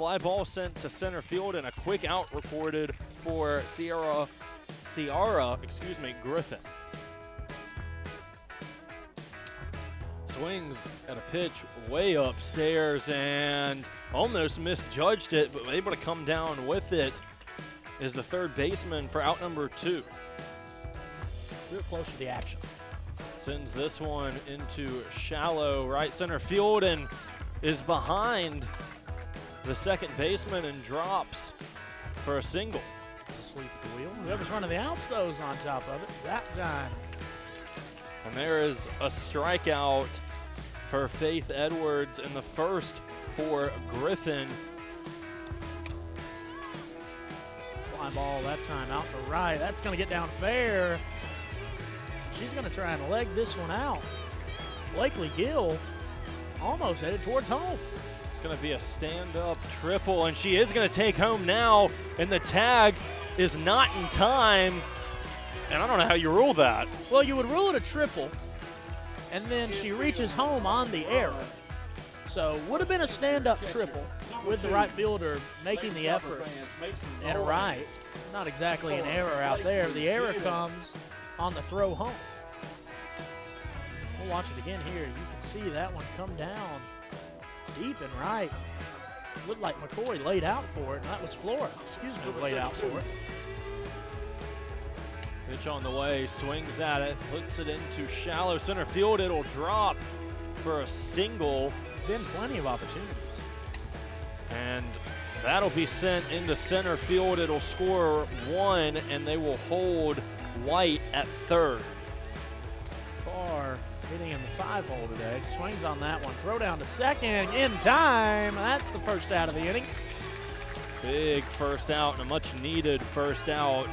fly ball sent to center field and a quick out recorded for Ciara, Griffin. Swings at a pitch way upstairs and almost misjudged it, but able to come down with it is the third baseman for out number 2. Real close to the action. Sends this one into shallow right center field and is behind the second baseman and drops for a single. Asleep at the wheel. Whoever's running the outs, though, is on top of it that time. And there is a strikeout for Faith Edwards in the first for Griffin. Fly ball that time out to right. That's going to get down fair. She's going to try and leg this one out. Blakely Gill almost headed towards home. It's going to be a stand-up triple, and she is going to take home now, and the tag is not in time. And I don't know how you rule that. Well, you would rule it a triple, and then she reaches home on the error. So would have been a stand-up triple with the right fielder making the effort and right. Not exactly an error out there. The error comes on the throw home. We'll watch it again here. You can see that one come down deep and right. Looked like McCoy laid out for it, and that was Flora, laid out for it. Pitch on the way, swings at it, puts it into shallow center field. It'll drop for a single. Been plenty of opportunities. And that'll be sent into center field. It'll score 1, and they will hold White at third. Farr hitting in the 5-hole today. Swings on that one. Throw down to second in time. That's the first out of the inning. Big first out and a much-needed first out.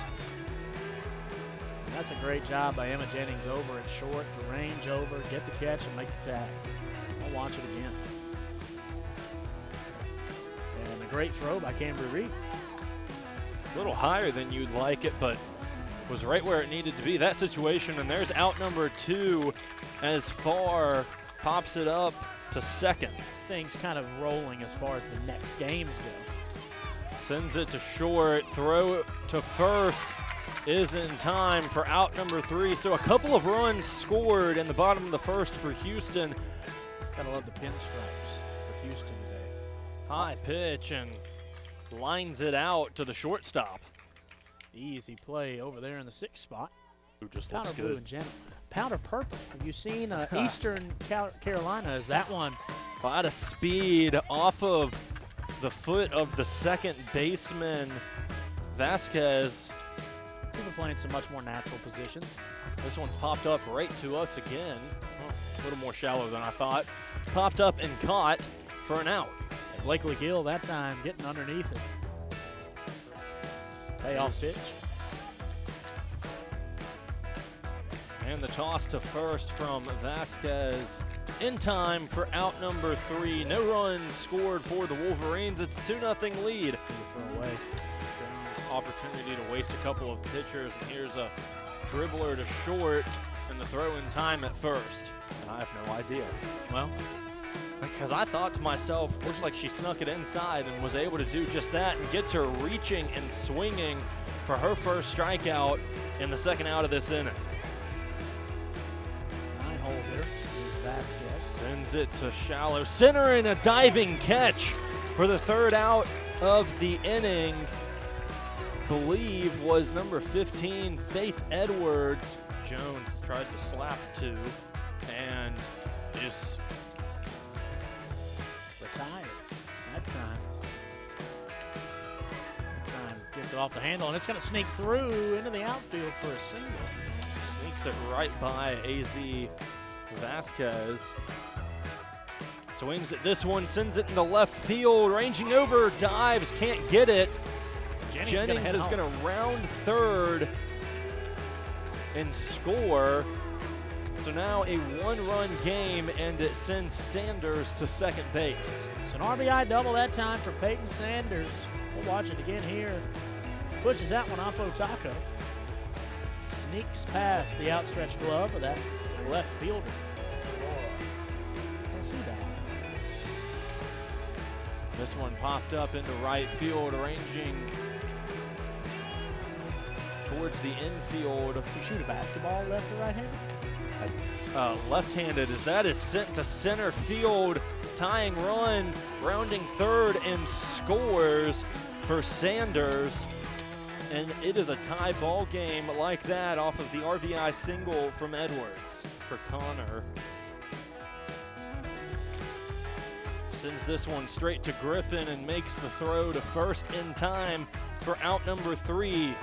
That's a great job by Emma Jennings over at short, the range over, get the catch, and make the tag. I'll watch it again. And a great throw by Cambry Reed. A little higher than you'd like it, but was right where it needed to be. That situation, and there's out number 2 as Farr pops it up to second. Things kind of rolling as far as the next games go. Sends it to short, throw to first. Is in time for out number 3. So a couple of runs scored in the bottom of the first for Houston. Gotta love the pinstripes for Houston today. High pitch and lines it out to the shortstop. Easy play over there in the 6th spot. Just Powder looks blue good. and general. Powder purple. Have you seen Eastern Carolina? Is that one? A lot of speed off of the foot of the second baseman, Vasquez. People playing some much more natural positions. This one's popped up right to us again. A little more shallow than I thought. Popped up and caught for an out. And Blakely Gill that time getting underneath it. Payoff pitch. And the toss to first from Vasquez in time for out number 3. No runs scored for the Wolverines. It's a 2-0 lead. Throw away. Opportunity to waste a couple of pitchers, and here's a dribbler to short and the throw in time at first. And I have no idea. Well, because I thought to myself, looks like she snuck it inside and was able to do just that and gets her reaching and swinging for her first strikeout in the second out of this inning. 9-hole hitter is Vasquez. Sends it to shallow center and a diving catch for the third out of the inning. Believe was number 15, Faith Edwards. Jones tried to slap 2 and just retired that time. Gets it off the handle, and it's going to sneak through into the outfield for a single. Sneaks it right by AZ Vasquez. Swings at this one, sends it into left field, ranging over, dives, can't get it. Jennings is going to round third and score. So now a 1-run game, and it sends Sanders to second base. It's an RBI double that time for Peyton Sanders. We'll watch it again here. Pushes that one off Otako. Sneaks past the outstretched glove of that left fielder. Don't see that. This one popped up into right field, ranging towards the infield. You shoot a basketball left or right-handed? Left-handed, as that is sent to center field. Tying run, rounding third, and scores for Sanders. And it is a tie ball game like that off of the RBI single from Edwards for Connor. Sends this one straight to Griffin and makes the throw to first in time for out number 3. And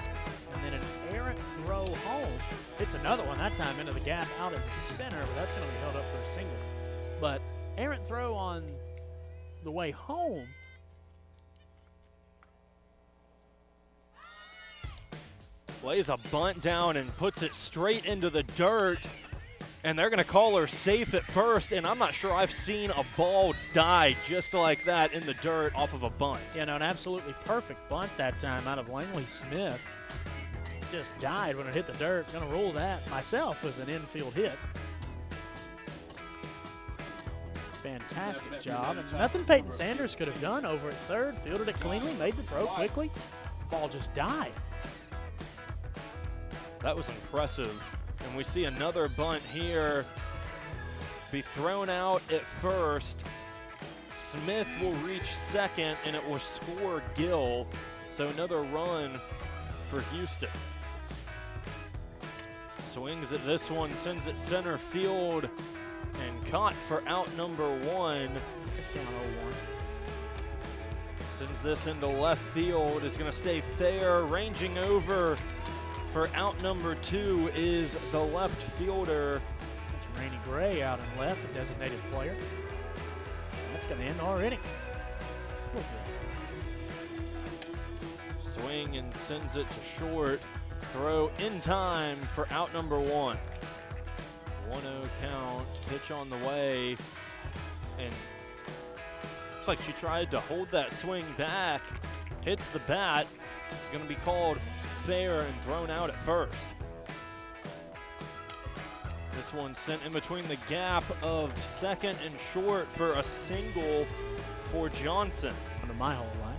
then an errant throw home. Hits another one, that time into the gap out in the center, but that's going to be held up for a single. But errant throw on the way home. Lays a bunt down and puts it straight into the dirt. And they're going to call her safe at first, and I'm not sure I've seen a ball die just like that in the dirt off of a bunt. You know, an absolutely perfect bunt that time out of Langley Smith. Just died when it hit the dirt. Going to rule that myself as an infield hit. Fantastic job. And nothing Peyton Sanders could have done over at third. Fielded it cleanly, made the throw quickly. Ball just died. That was impressive. And we see another bunt here be thrown out at first. Smith will reach second, and it will score Gill. So another run for Houston. Swings at this one, sends it center field, and caught for out number 1. It's down 0-1. Sends this into left field, is going to stay fair, ranging over for out number 2 is the left fielder. It's Rainey Gray out in left, the designated player. That's going to end our inning. Swing and sends it to short. Throw in time for out number 1. 1-0 count, pitch on the way. And looks like she tried to hold that swing back. Hits the bat. It's going to be called fair and thrown out at first. This one sent in between the gap of second and short for a single for Johnson. Under my whole line.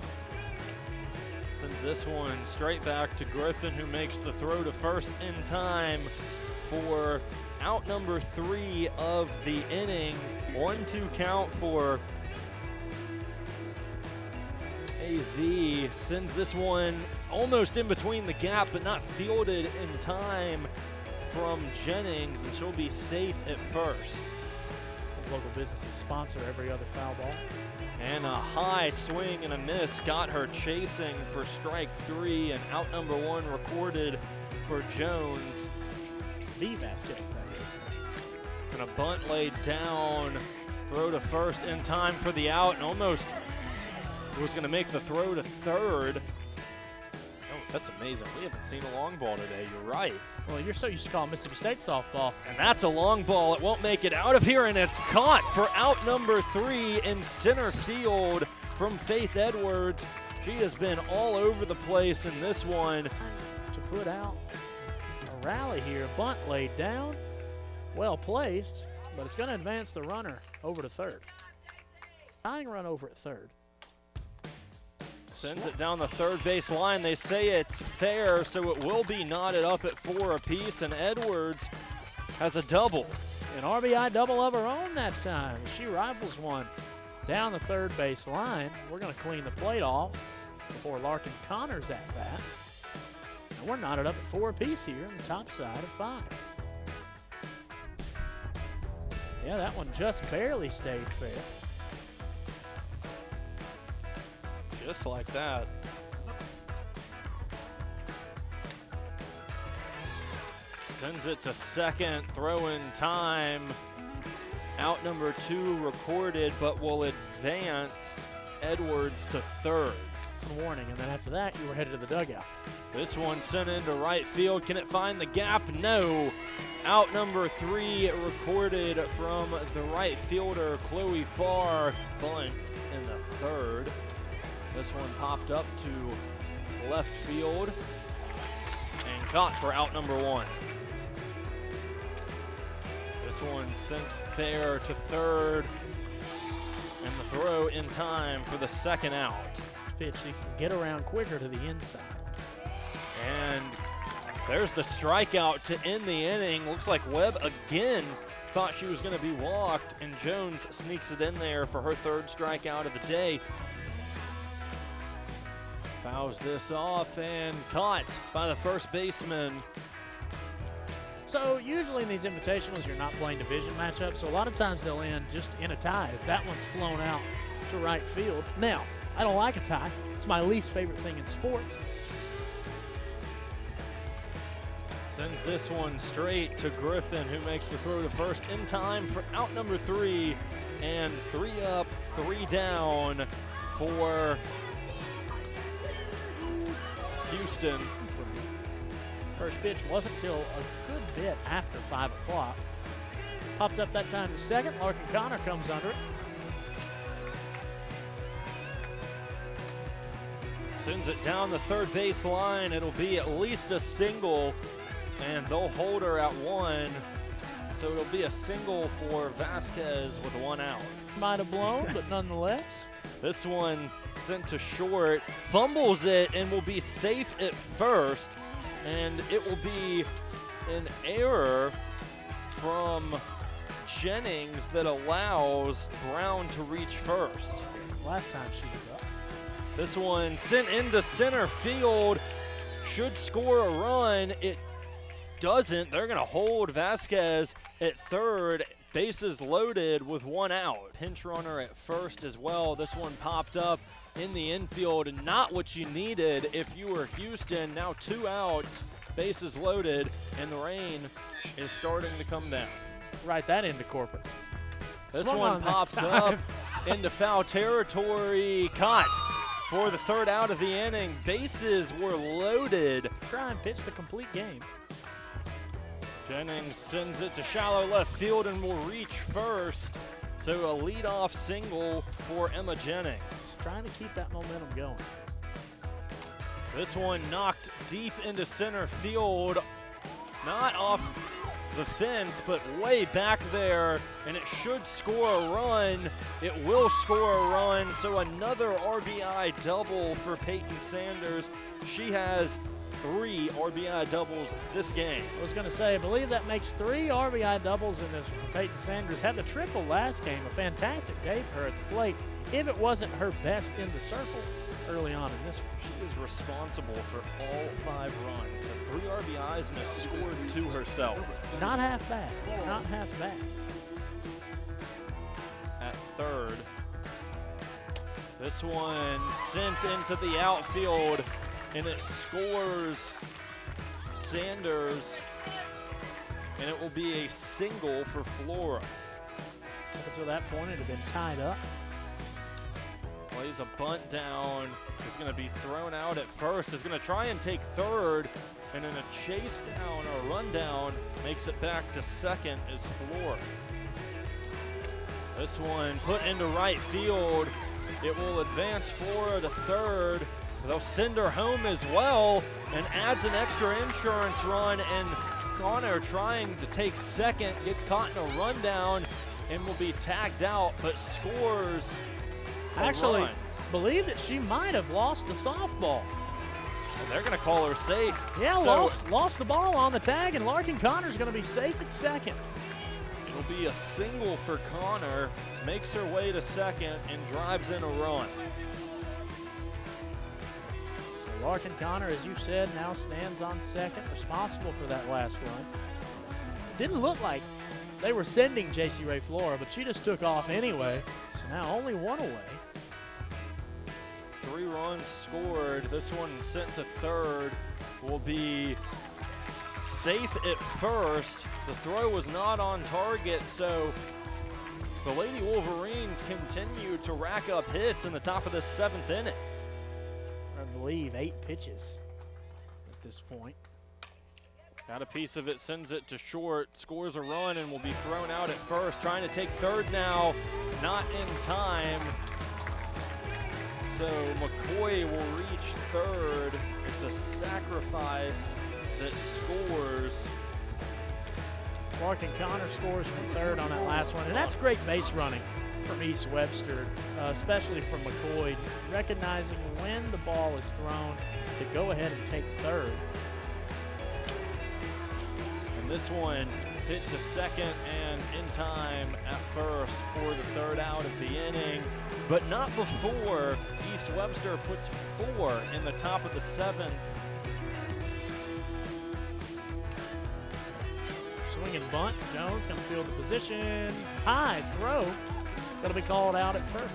Sends this one straight back to Griffin, who makes the throw to first in time for out number 3 of the inning. 1-2 count for AZ. Sends this one almost in between the gap, but not fielded in time from Jennings, and she'll be safe at first. Local businesses sponsor every other foul ball. And a high swing and a miss got her chasing for strike 3, and out number 1 recorded for Jones. The Vasquez, that is. And a bunt laid down, throw to first in time for the out, and almost was going to make the throw to third. Oh, that's amazing. We haven't seen a long ball today. You're right. Well, you're so used to calling Mississippi State softball. And that's a long ball. It won't make it out of here, and it's caught for out number 3 in center field from Faith Edwards. She has been all over the place in this one. To put out a rally here. Bunt laid down. Well placed, but it's going to advance the runner over to third. Tying run over at third. Sends it down the third base line. They say it's fair, so it will be knotted up at 4 apiece, and Edwards has a double. An RBI double of her own that time. She rivals one down the third base line. We're going to clean the plate off before Larkin Connors at bat. And we're knotted up at 4 apiece here on the top side of 5. Yeah, that one just barely stayed fair. Just like that. Sends it to second, throw in time. Out number 2 recorded, but will advance Edwards to third. Warning, and then after that, you were headed to the dugout. This one sent into right field. Can it find the gap? No. Out number 3 recorded from the right fielder, Chloe Farr. Bunt in the third. This one popped up to left field and caught for out number 1. This one sent fair to third. And the throw in time for the second out. Pitch, he can get around quicker to the inside. And there's the strikeout to end the inning. Looks like Webb again thought she was going to be walked, and Jones sneaks it in there for her third strikeout of the day. Fouls this off and caught by the first baseman. So usually in these invitationals, you're not playing division matchups, so a lot of times they'll end just in a tie as that one's flown out to right field. Now, I don't like a tie. It's my least favorite thing in sports. Sends this one straight to Griffin, who makes the throw to first in time for out number 3. And 3 up, 3 down for Houston. First pitch wasn't till a good bit after 5 o'clock. Popped up that time to second. Larkin Connor comes under it. Sends it down the third base line. It'll be at least a single, and they'll hold her at 1. So it'll be a single for Vasquez with 1 out. Might have blown, but nonetheless. This one sent to short, fumbles it, and will be safe at first. And it will be an error from Jennings that allows Brown to reach first. Last time she was up. This one sent into center field, should score a run. It doesn't. They're going to hold Vasquez at third. Bases loaded with 1 out. Pinch runner at first as well. This one popped up in the infield, and not what you needed if you were Houston. Now 2 outs, bases loaded, and the rain is starting to come down. Write that into corporate. This Swung one on popped that up time. into foul territory. Caught for the third out of the inning. Bases were loaded. Try and pitch the complete game. Jennings sends it to shallow left field and will reach first. So a leadoff single for Emma Jennings. Trying to keep that momentum going. This one knocked deep into center field. Not off the fence, but way back there. And it should score a run. It will score a run. So another RBI double for Peyton Sanders. She has 3 RBI doubles this game. I was going to say, I believe that makes 3 RBI doubles in this for Peyton Sanders. Had the triple last game, a fantastic day for her at the plate, if it wasn't her best in the circle early on in this one. She is responsible for all 5 runs, has 3 RBIs and has scored 2 herself. Not half bad, not half bad. At third, this one sent into the outfield, and it scores Sanders, and it will be a single for Flora. Up until that point, it had been tied up. Plays a bunt down, is going to be thrown out at first, is going to try and take third, and in a chase down or a run down, makes it back to second is Flora. This one put into right field. It will advance Flora to third. They'll send her home as well, and adds an extra insurance run, and Connor trying to take second, gets caught in a rundown and will be tagged out, but scores a Actually, run. believe that she might have lost the softball. And they're going to call her safe. Yeah, So lost the ball on the tag, and Larkin Connor's going to be safe at second. it'll be a single for Connor, makes her way to second, and drives in a run. Larkin Connor, as you said, now stands on second, responsible for that last run. Didn't look like they were sending J.C. Ray Flora, but she just took off anyway. So now only 1 away. 3 runs scored. This one sent to third will be safe at first. The throw was not on target, so the Lady Wolverines continue to rack up hits in the top of the 7th inning. I believe 8 pitches at this point. Got a piece of it, sends it to short, scores a run, and will be thrown out at first. Trying to take third now, not in time. So McCoy will reach third. It's a sacrifice that scores. Larkin Connor scores from third on that last one, and that's great base running from East Webster, especially from McCoy, recognizing when the ball is thrown to go ahead and take third. And this one hit to second and in time at first for the third out of the inning, but not before East Webster puts 4 in the top of the 7th. Swing and bunt. Jones going to field the position. High throw. Going to be called out at first.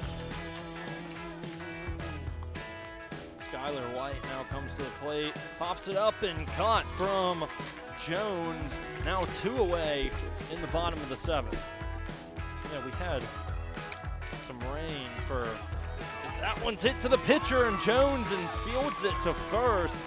Skylar White now comes to the plate, pops it up and caught from Jones. Now 2 away in the bottom of the 7th. Yeah, we had some rain for, that one's hit to the pitcher and Jones and fields it to first.